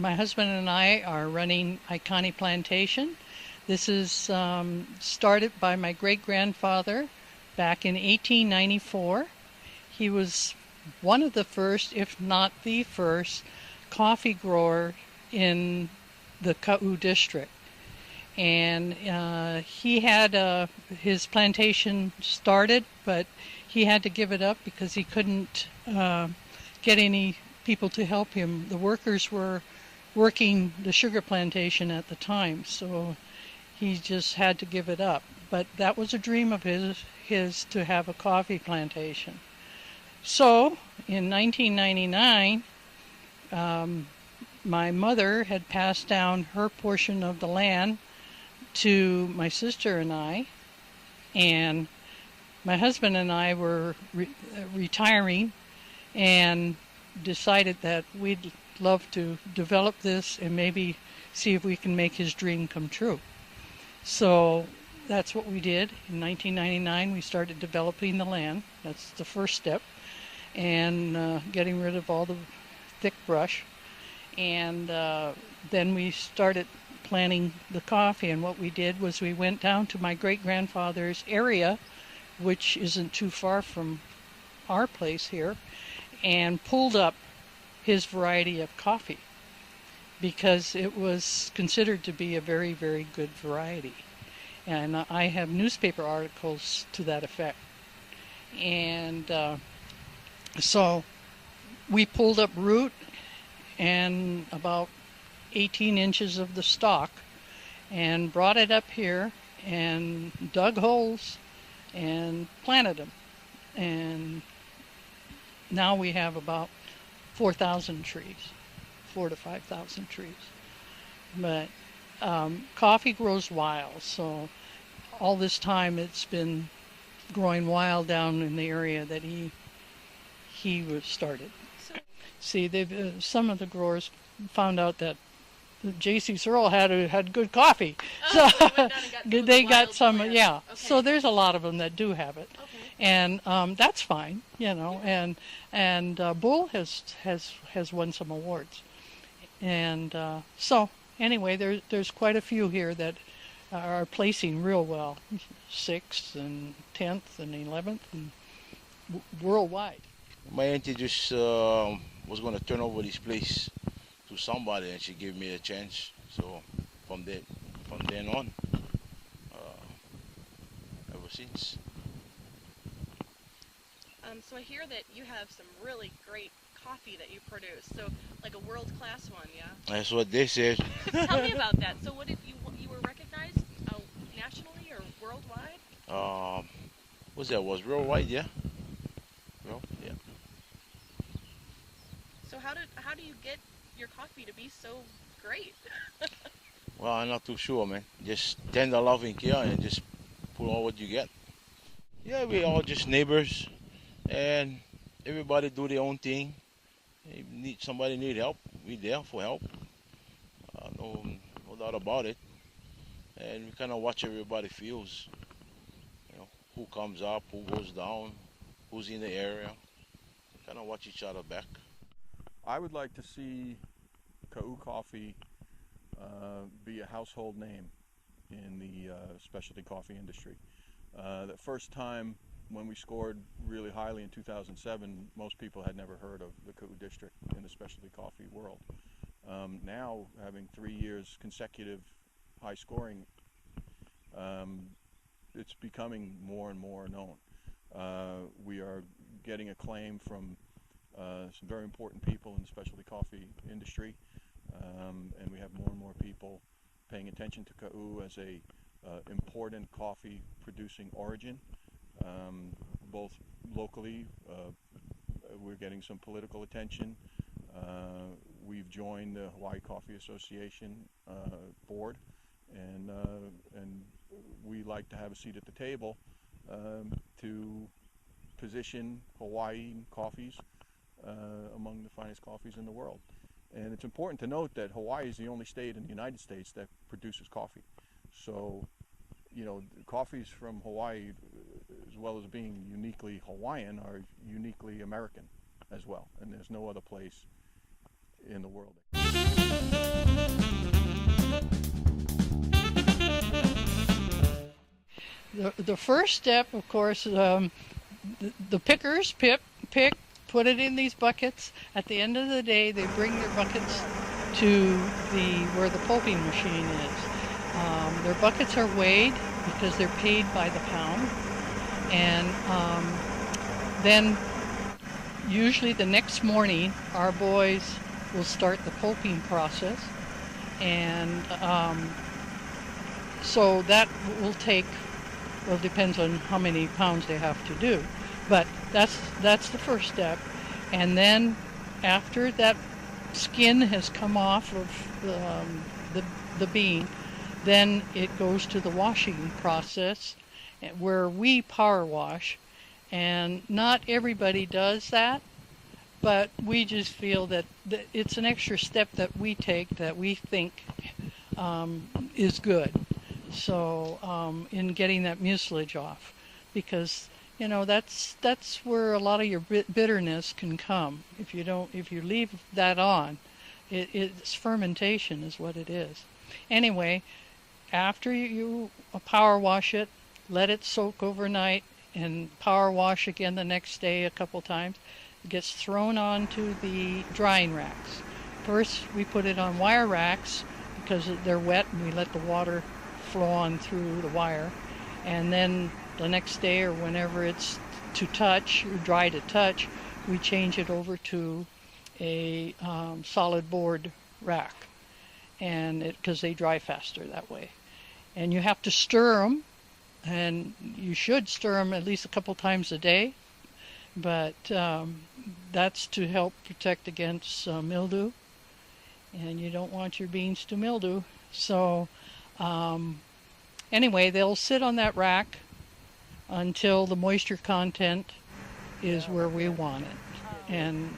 My husband and I are running Iconi Plantation. This is started by my great grandfather back in 1894. He was one of the first, if not the first, coffee grower in the Ka'u district. And he had his plantation started, but he had to give it up because he couldn't get any people to help him. The workers were working the sugar plantation at the time, so he just had to give it up. But that was a dream of his to have a coffee plantation. So in 1999, um, my mother had passed down her portion of the land to my sister and I, and my husband and I were retiring and decided that we'd love to develop this and maybe see if we can make his dream come true. So that's what we did. In 1999, we started developing the land. That's the first step, and getting rid of all the thick brush. And then we started planting the coffee. And what we did was we went down to my great grandfather's area, which isn't too far from our place here, and pulled up his variety of coffee because it was considered to be a very, very good variety. And I have newspaper articles to that effect. And so we pulled up root and about 18 inches of the stalk and brought it up here and dug holes and planted them. And now we have about 4,000 trees, 4 to 5,000 trees. But coffee grows wild, so all this time it's been growing wild down in the area that he was started. See, they've some of the growers found out that J.C. Searle had good coffee, so they got some. Plants. Yeah, okay. So there's a lot of them that do have it, okay. And that's fine, you know. Yeah. And Bull has won some awards, and so anyway, there's quite a few here that are placing real well, 6th and 10th and 11th and worldwide. My auntie just was going to turn over this place to somebody, and she gave me a chance. So from then on, ever since. So I hear that you have some really great coffee that you produce. So like a world-class one, yeah? That's what they said. Tell me about that. So what did you were recognized nationally or worldwide? What's that? Was worldwide, yeah. Well, yeah. So how do you get your coffee to be so great? Well, I'm not too sure, man. Just tender loving care and just pull out what you get. Yeah, we all just neighbors, and everybody do their own thing. If somebody need help, we there for help. No doubt about it. And we kind of watch everybody feels. You know, who comes up, who goes down, who's in the area. Kind of watch each other back. I would like to see Ka'u Coffee be a household name in the specialty coffee industry. The first time when we scored really highly in 2007, most people had never heard of the Ka'u district in the specialty coffee world. Now, having 3 years consecutive high scoring, it's becoming more and more known. We are getting acclaim from some very important people in the specialty coffee industry, and we have more and more people paying attention to Ka'u as a important coffee producing origin, both locally. We're getting some political attention. We've joined the Hawaii Coffee Association board, and we like to have a seat at the table to position Hawaiian coffees among the finest coffees in the world. And it's important to note that Hawaii is the only state in the United States that produces coffee. So, you know, coffees from Hawaii, as well as being uniquely Hawaiian, are uniquely American as well. And there's no other place in the world. The first step, of course, the pickers pick, put it in these buckets. At the end of the day, they bring their buckets to where the pulping machine is. Their buckets are weighed because they're paid by the pound, and then usually the next morning, our boys will start the pulping process, and so that will take. Well, it depends on how many pounds they have to do, but that's the first step. And then after that skin has come off of the bean, then it goes to the washing process, where we power wash. And not everybody does that, but we just feel that it's an extra step that we take that we think is good. So in getting that mucilage off, because that's where a lot of your bitterness can come. If you leave that on, it's fermentation is what it is. Anyway, after you power wash it, let it soak overnight, and power wash again the next day a couple times. It gets thrown onto the drying racks. First, we put it on wire racks because they're wet, and we let the water flow on through the wire, and then the next day or whenever it's to touch or dry to touch, we change it over to a solid board rack, and because they dry faster that way. And you have to stir them, and you should stir them at least a couple times a day, but that's to help protect against mildew, and you don't want your beans to mildew. So anyway, they'll sit on that rack until the moisture content is where we want it. And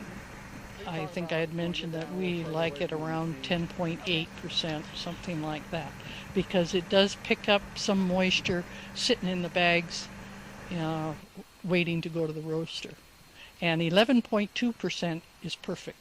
I think I had mentioned that we like it around 10.8%, something like that, because it does pick up some moisture sitting in the bags waiting to go to the roaster. And 11.2% is perfect.